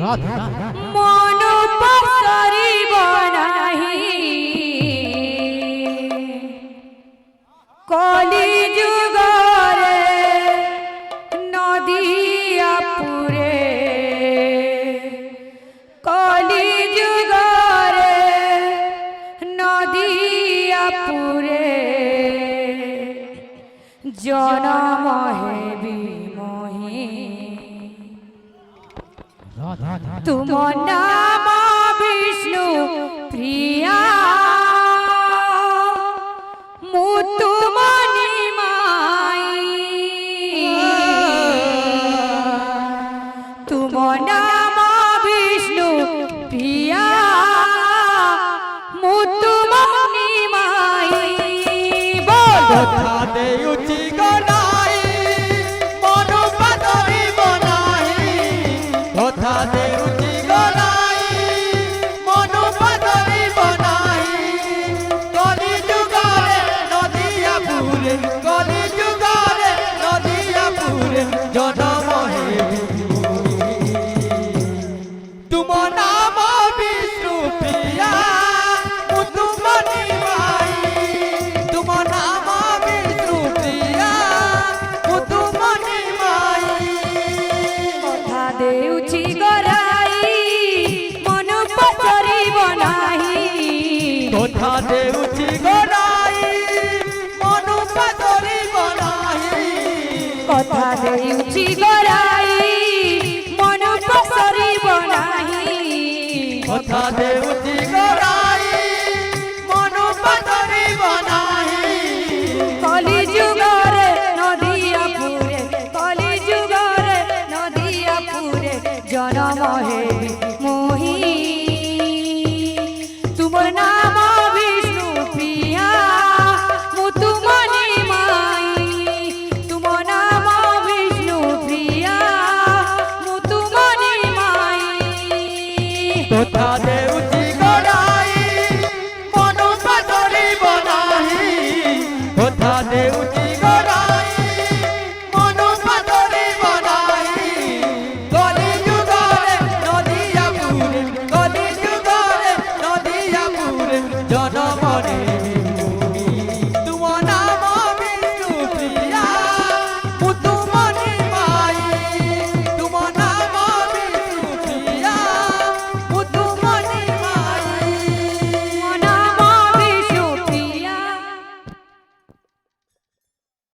মন পসরিব নাহি কলি যুগরে নদিয়া পুরে কলি যুগরে নদিয়া পুরে জনম হেবি মোহি তুম নাম বিষ্ণু প্রিয়া মু তুম নিমাই তুম নাম বিষ্ণু প্রিয়া মু তুম নিমাই বল কথা দেউচি গনাই মন পাতরিব নাহি কথা দেউচি গনাই মন পাতরিব নাহি কলি যুগরে নদিয়া পুরে কলি যুগরে নদিয়া পুরে জনম হেবি তুম নাম বিষ্ণু প্রিয়া মু তুম নিমাই তুম নাম বিষ্ণু প্রিয়া মু তুম নিমাই কথা দেউছি